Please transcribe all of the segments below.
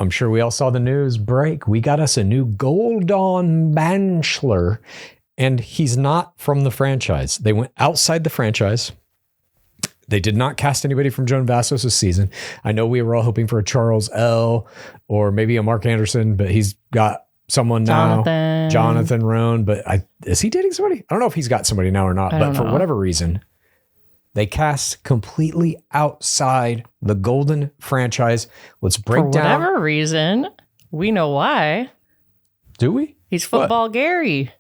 I'm sure we all saw the news break. We got us a new Golden Bachelor, and he's not from the franchise. They went outside the franchise. They did not cast anybody from Joan Vassos' season. I know we were all hoping for a Charles L. or maybe a Mark Anderson, but he's got someone now. Jonathan Roan. But is he dating somebody? I don't know if he's got somebody now or not. But for whatever reason, they cast completely outside the Golden franchise. Let's break down. For whatever reason, we know why. Do we? He's Football Gary.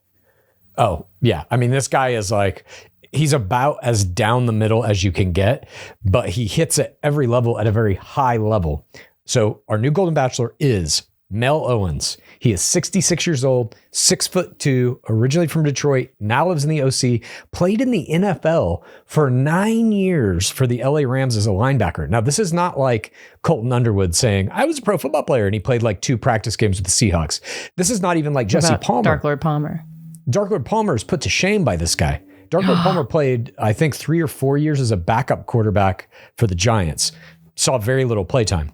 Oh, yeah. I mean, this guy is like... He's about as down the middle as you can get, but he hits at every level at a very high level. So our new Golden Bachelor is Mel Owens. He is 66 years old, 6'2", originally from Detroit, now lives in the OC, played in the NFL for 9 years for the LA Rams as a linebacker. Now, this is not like Colton Underwood saying, I was a pro football player, and he played like 2 practice games with the Seahawks. This is not even like Jesse Palmer. Dark Lord Palmer. Dark Lord Palmer is put to shame by this guy. Dark Lord Palmer played, I think, 3 or 4 years as a backup quarterback for the Giants. Saw very little playtime.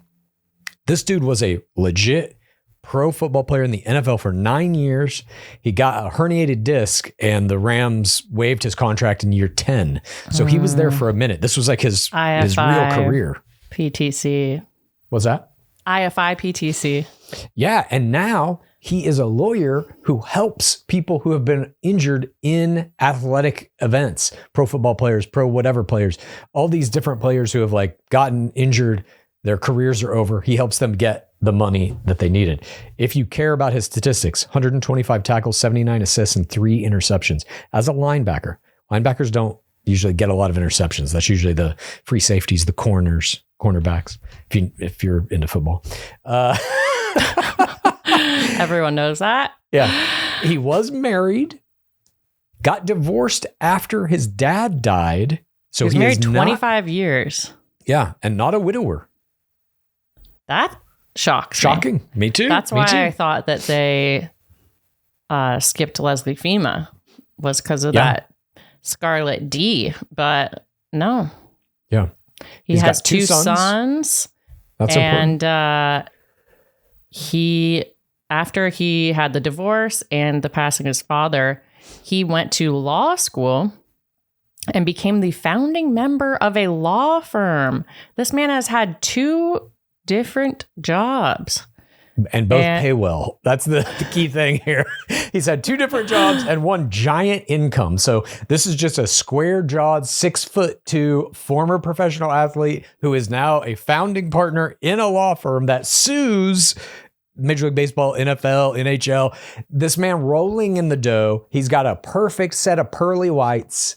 This dude was a legit pro football player in the NFL for 9 years. He got a herniated disc, and the Rams waived his contract in year 10. So he was there for a minute. This was like his real career. PTC. What's that? IFI PTC. Yeah, and now he is a lawyer who helps people who have been injured in athletic events, pro football players, pro whatever players, all these different players who have like gotten injured, their careers are over. He helps them get the money that they needed. If you care about his statistics, 125 tackles, 79 assists, and 3 interceptions as a linebacker. Linebackers don't usually get a lot of interceptions. That's usually the free safeties, the cornerbacks, if you're into football. Everyone knows that. Yeah. He was married, got divorced after his dad died. So he was married 25 years. Yeah. And not a widower. That shocks Shocking. Me too. That's why I thought that they skipped Leslie Fema, was because of that Scarlet D. But no. Yeah. He has 2 sons. That's important. And after he had the divorce and the passing of his father, he went to law school and became the founding member of a law firm. This man has had 2 different jobs. And both pay well. That's the key thing here. He's had 2 different jobs and 1 giant income. So this is just a square-jawed, 6'2" former professional athlete who is now a founding partner in a law firm that sues Major League Baseball, NFL, NHL. This man rolling in the dough. He's got a perfect set of pearly whites.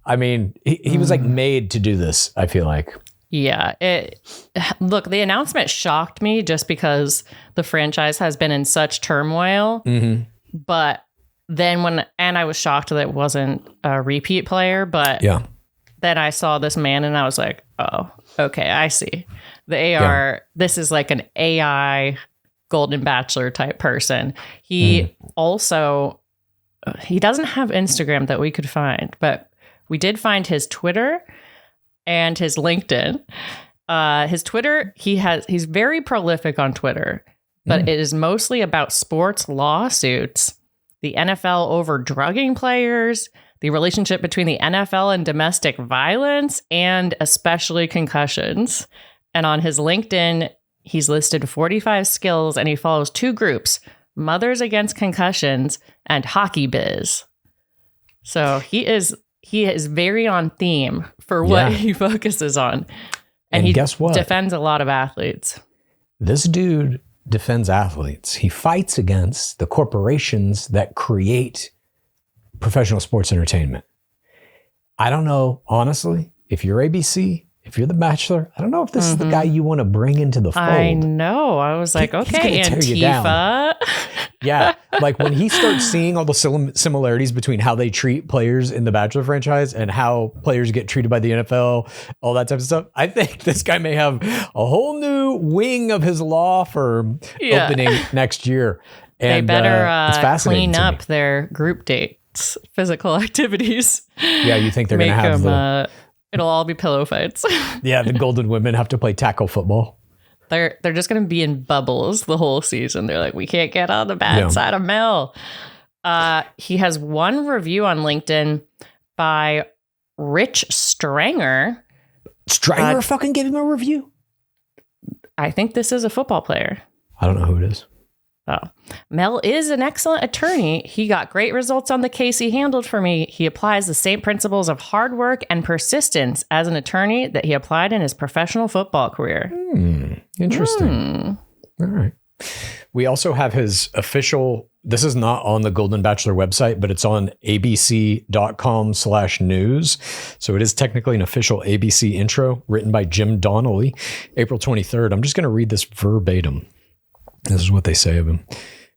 I mean, he was like made to do this, I feel like. Yeah. Look, the announcement shocked me just because the franchise has been in such turmoil. Mm-hmm. But then I was shocked that it wasn't a repeat player. But then I saw this man and I was like, oh, okay, I see. The AR, this is like an AI Golden Bachelor type person. He also, he doesn't have Instagram that we could find, but we did find his Twitter and his LinkedIn. His Twitter, he's very prolific on Twitter, but it is mostly about sports lawsuits, the NFL over drugging players, the relationship between the NFL and domestic violence, and especially concussions. And on his LinkedIn, he's listed 45 skills, and he follows 2 groups, Mothers Against Concussions and Hockey Biz. So he is very on theme for what he focuses on. And he guess what? Defends a lot of athletes. This dude defends athletes. He fights against the corporations that create professional sports entertainment. I don't know, honestly, if you're ABC, if you're the Bachelor, I don't know if this is the guy you want to bring into the fold. I know. I was like, okay, Antifa. Yeah. Like when he starts seeing all the similarities between how they treat players in the Bachelor franchise and how players get treated by the NFL, all that type of stuff, I think this guy may have a whole new wing of his law firm opening next year. And they better clean up their group dates, physical activities. Yeah, you think they're going to have it'll all be pillow fights. Yeah, the golden women have to play tackle football. they're just going to be in bubbles the whole season. They're like, we can't get on the bad side of Mel. He has one review on LinkedIn by Rich Stranger. Stranger fucking gave him a review? I think this is a football player. I don't know who it is. Oh, Mel is an excellent attorney. He got great results on the case he handled for me. He applies the same principles of hard work and persistence as an attorney that he applied in his professional football career. Interesting. All right. We also have his official, this is not on the Golden Bachelor website, but it's on abc.com/news. So it is technically an official ABC intro written by Jim Donnelly, April 23rd. I'm just going to read this verbatim. This is what they say of him.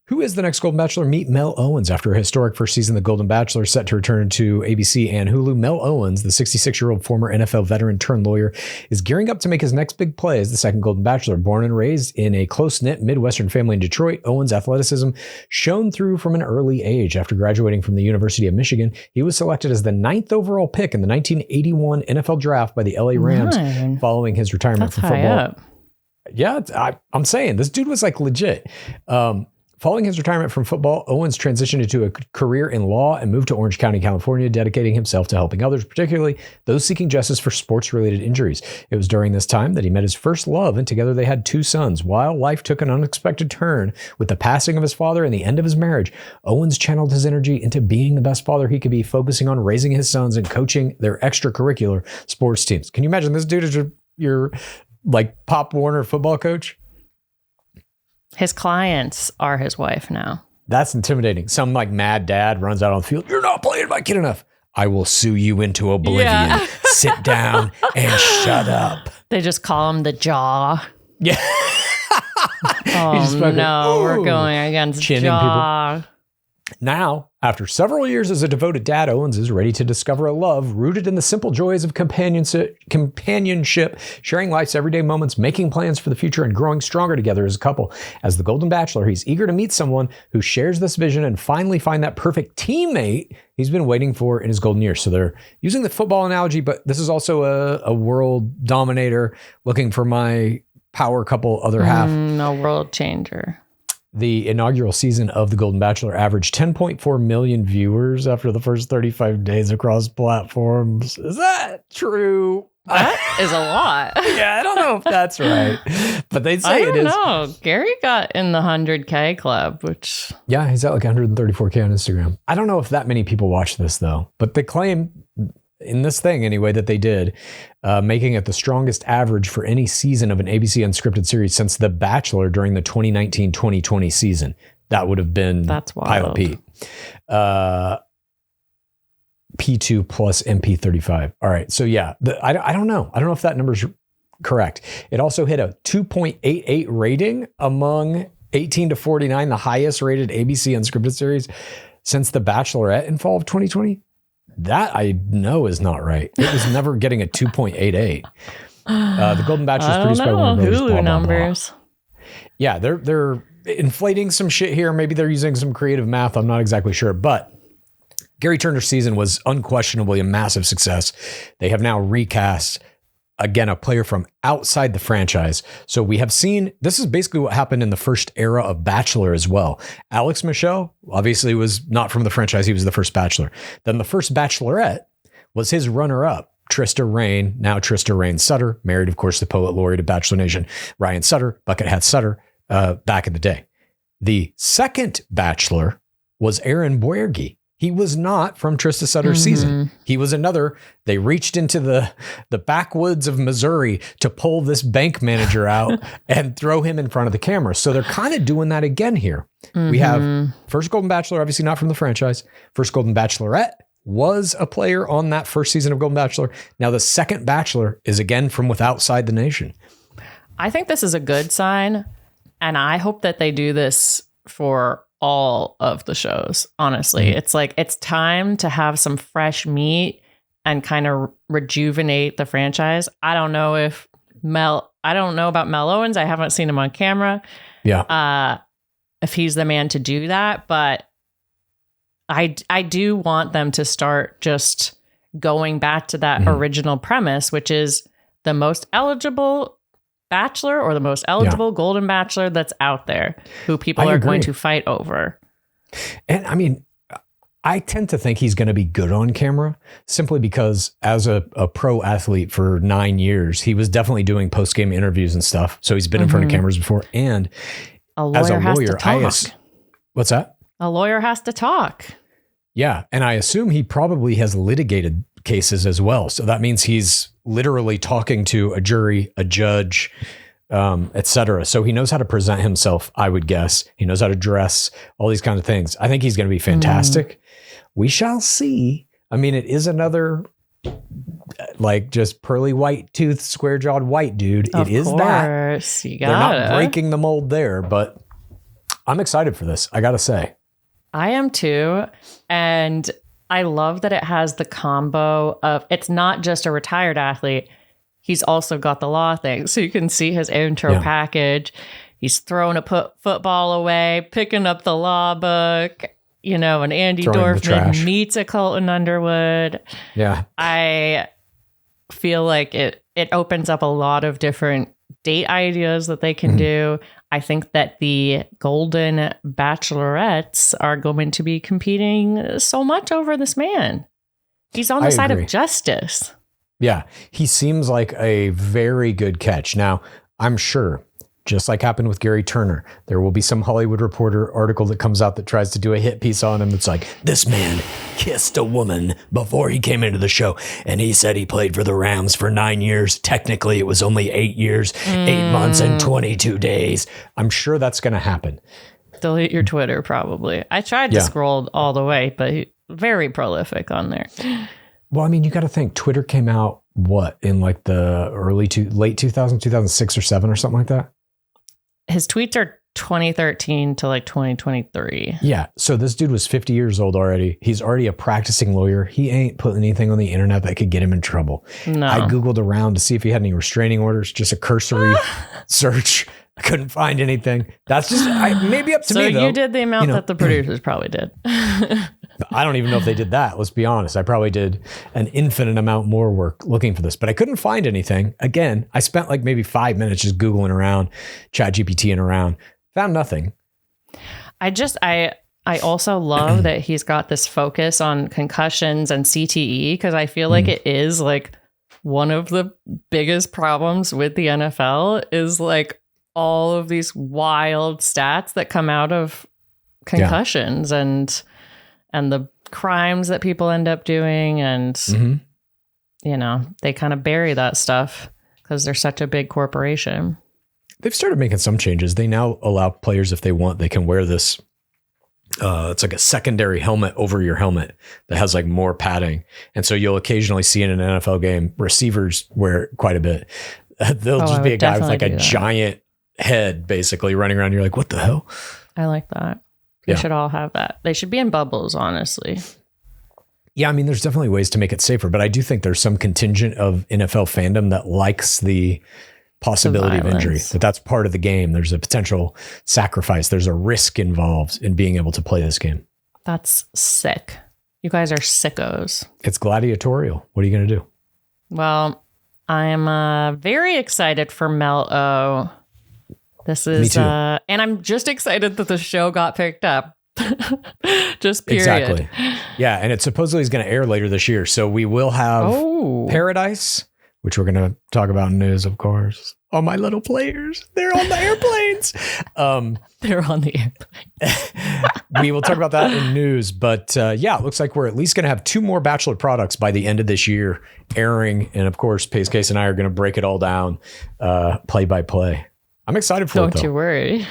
Who is the next Golden Bachelor? Meet Mel Owens. After a historic first season, The Golden Bachelor, set to return to ABC and Hulu, Mel Owens, the 66-year-old former NFL veteran turned lawyer, is gearing up to make his next big play as the second Golden Bachelor. Born and raised in a close-knit Midwestern family in Detroit, Owens' athleticism shone through from an early age. After graduating from the University of Michigan, he was selected as the 9th overall pick in the 1981 NFL Draft by the LA Rams following his retirement from football. Yeah, I'm saying this dude was like legit. Following his retirement from football, Owens transitioned into a career in law and moved to Orange County, California, dedicating himself to helping others, particularly those seeking justice for sports-related injuries. It was during this time that he met his first love, and together they had 2 sons. While life took an unexpected turn with the passing of his father and the end of his marriage, Owens channeled his energy into being the best father he could be, focusing on raising his sons and coaching their extracurricular sports teams. Can you imagine this dude is your like Pop Warner football coach? His clients are his wife now. That's intimidating. Some like mad dad runs out on the field. You're not playing my kid enough. I will sue you into oblivion. Yeah. Sit down and shut up. They just call him the Jaw. Yeah. Oh no, we're going against Jaw. People. Now, after several years as a devoted dad, Owens is ready to discover a love rooted in the simple joys of companionship, sharing life's everyday moments, making plans for the future, and growing stronger together as a couple. As the Golden Bachelor, he's eager to meet someone who shares this vision and finally find that perfect teammate he's been waiting for in his golden years. So they're using the football analogy, but this is also a world dominator looking for my power couple other half. A world changer. The inaugural season of The Golden Bachelor averaged 10.4 million viewers after the first 35 days across platforms. Is that true? That is a lot. Yeah, I don't know if that's right, but they say it is. I don't know. Gary got in the 100K club, which... Yeah, he's at like 134K on Instagram. I don't know if that many people watch this, though, but they claim... in this thing anyway that they did, making it the strongest average for any season of an ABC unscripted series since The Bachelor during the 2019-2020 season. That would have been Pilot Pete. P2 plus MP35. All right. So yeah, I don't know. I don't know if that number's correct. It also hit a 2.88 rating among 18 to 49, the highest rated ABC unscripted series since The Bachelorette in fall of 2020. That I know is not right. It was never getting a 2.88. The Golden Bachelor is produced by Warner Brothers. Hulu numbers. Yeah, they're inflating some shit here. Maybe they're using some creative math. I'm not exactly sure. But Gary Turner's season was unquestionably a massive success. They have now recast, again, a player from outside the franchise. So we have seen, this is basically what happened in the first era of Bachelor as well. Alex Michelle obviously was not from the franchise. He was the first Bachelor. Then the first Bachelorette was his runner-up, Trista Rain, now Trista Rain Sutter, married, of course, the poet laureate of Bachelor Nation, Ryan Sutter, Bucket Hat Sutter, back in the day. The second Bachelor was Aaron Boerge. He was not from Trista Sutter's season. He was another. They reached into the backwoods of Missouri to pull this bank manager out and throw him in front of the camera. So they're kind of doing that again here. We have first Golden Bachelor, obviously not from the franchise. First Golden Bachelorette was a player on that first season of Golden Bachelor. Now the second Bachelor is again from outside the nation. I think this is a good sign. And I hope that they do this for all of the shows. Honestly, it's like, it's time to have some fresh meat and kind of rejuvenate the franchise. I don't know about Mel Owens. I haven't seen him on camera. Yeah. If he's the man to do that, but I do want them to start just going back to that original premise, which is the most eligible bachelor or the most eligible Golden Bachelor that's out there who people are going to fight over. And I mean, I tend to think he's going to be good on camera simply because as a pro athlete for 9 years, he was definitely doing post-game interviews and stuff. So he's been in front of cameras before. And as a lawyer, what's that? A lawyer has to talk. Yeah. And I assume he probably has litigated cases as well. So that means he's literally talking to a jury, a judge, etc. So he knows how to present himself, I would guess. He knows how to dress, all these kinds of things. I think he's going to be fantastic. We shall see. I mean, it is another like just pearly white tooth, square jawed white dude. Of it is course. that. You They're not breaking the mold there, but I'm excited for this. I got to say. I am too. And I love that it has the combo of, it's not just a retired athlete. He's also got the law thing. So you can see his intro package. He's throwing a football away, picking up the law book, you know, and Andy Dorfman meets a Colton Underwood. Yeah. I feel like it opens up a lot of different date ideas that they can do. I think that the Golden Bachelorettes are going to be competing so much over this man. He's on the side of justice. Yeah, he seems like a very good catch. Now, I'm sure, just like happened with Gary Turner, there will be some Hollywood Reporter article that comes out that tries to do a hit piece on him. It's like, this man kissed a woman before he came into the show, and he said he played for the Rams for 9 years. Technically, it was only 8 years, 8 months, and 22 days. I'm sure that's going to happen. Delete your Twitter, probably. I tried to scroll all the way, but very prolific on there. Well, I mean, you got to think Twitter came out, in like the late 2000, 2006 or 7 or something like that? His tweets are 2013 to like 2023. Yeah. So this dude was 50 years old already. He's already a practicing lawyer. He ain't putting anything on the internet that could get him in trouble. No. I Googled around to see if he had any restraining orders, just a cursory search. I couldn't find anything. That's just maybe up to me, though. So you did the amount that the producers probably did. I don't even know if they did that. Let's be honest. I probably did an infinite amount more work looking for this, but I couldn't find anything. Again, I spent like maybe 5 minutes just Googling around, ChatGPTing around, found nothing. I also love that he's got this focus on concussions and CTE, because I feel like it is like one of the biggest problems with the NFL is like all of these wild stats that come out of concussions and the crimes that people end up doing. And, you know, they kind of bury that stuff because they're such a big corporation. They've started making some changes. They now allow players, if they want, they can wear this. It's like a secondary helmet over your helmet that has like more padding. And so you'll occasionally see in an NFL game, receivers wear it quite a bit. There'll just be a guy with like a giant head basically running around. You're like, what the hell? I like that. We should all have that. They should be in bubbles, honestly. Yeah, I mean, there's definitely ways to make it safer, but I do think there's some contingent of NFL fandom that likes the possibility of injury, that's part of the game. There's a potential sacrifice. There's a risk involved in being able to play this game. That's sick. You guys are sickos. It's gladiatorial. What are you going to do? Well, I'm very excited for Mel O. This is, and I'm just excited that the show got picked up. Just period. Exactly. Yeah, and it supposedly is going to air later this year. So we will have Paradise, which we're going to talk about in news, of course. Oh, my little players. They're on the airplanes. They're on the airplane. We will talk about that in news. But yeah, it looks like we're at least going to have 2 more Bachelor products by the end of this year airing. And of course, PaceCase and I are going to break it all down play by play. I'm excited for it, though. Don't you worry.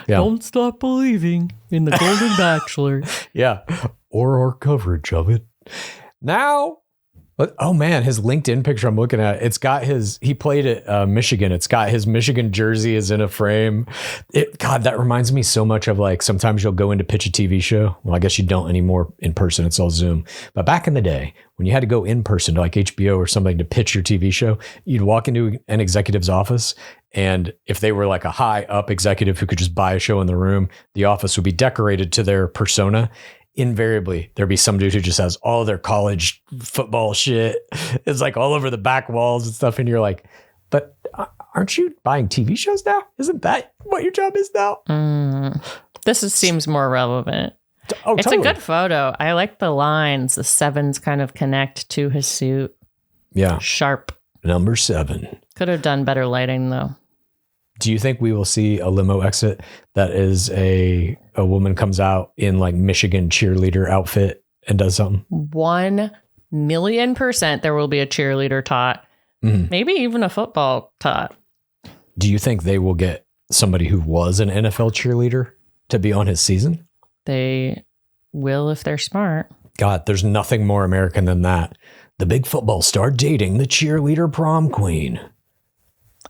Don't stop believing in the Golden Bachelor. Yeah. Or our coverage of it. Now, oh man, his LinkedIn picture I'm looking at, it's got he played at Michigan. It's got his Michigan jersey is in a frame. God, that reminds me so much of like, sometimes you'll go in to pitch a TV show. Well, I guess you don't anymore in person. It's all Zoom. But back in the day, when you had to go in person to like HBO or something to pitch your TV show, you'd walk into an executive's office. And if they were like a high up executive who could just buy a show in the room, the office would be decorated to their persona. Invariably, there'd be some dude who just has all their college football shit. It's like all over the back walls and stuff. And you're like, but aren't you buying TV shows now? Isn't that what your job is now? Seems more relevant. Oh, it's totally. a good photo. I like the lines. The 7s kind of connect to his suit. Yeah. Sharp. Number 7. Could have done better lighting, though. Do you think we will see a limo exit that is a woman comes out in like Michigan cheerleader outfit and does something? 1,000,000% there will be a cheerleader tot. Maybe even a football tot. Do you think they will get somebody who was an NFL cheerleader to be on his season? They will if they're smart. God, there's nothing more American than that. The big football star dating the cheerleader prom queen.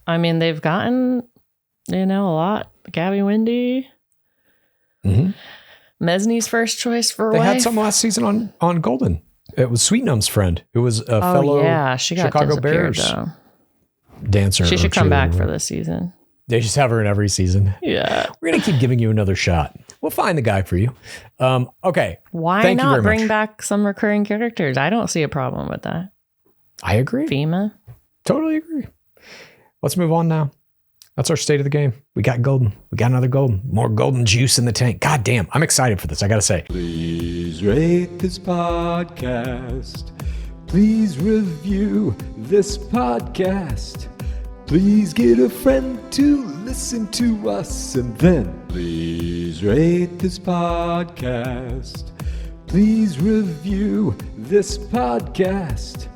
I mean, they've gotten, a lot. Gabby Windy. Mesney's first choice for They wife. had some last season on Golden. It was Sweetnum's friend, who was a fellow she got Chicago Bears though. dancer. She should come back for this season. They just have her in every season. Yeah. We're going to keep giving you another shot. We'll find the guy for you. Okay. Why Thank you not very bring much. back some recurring characters? I don't see a problem with that. I agree. FEMA. Totally agree. Let's move on now. That's our state of the game. We got Golden. We got another Golden. More Golden juice in the tank. God damn. I'm excited for this. I got to say. Please rate this podcast. Please review this podcast. Please get a friend to listen to us. And then please rate this podcast. Please review this podcast.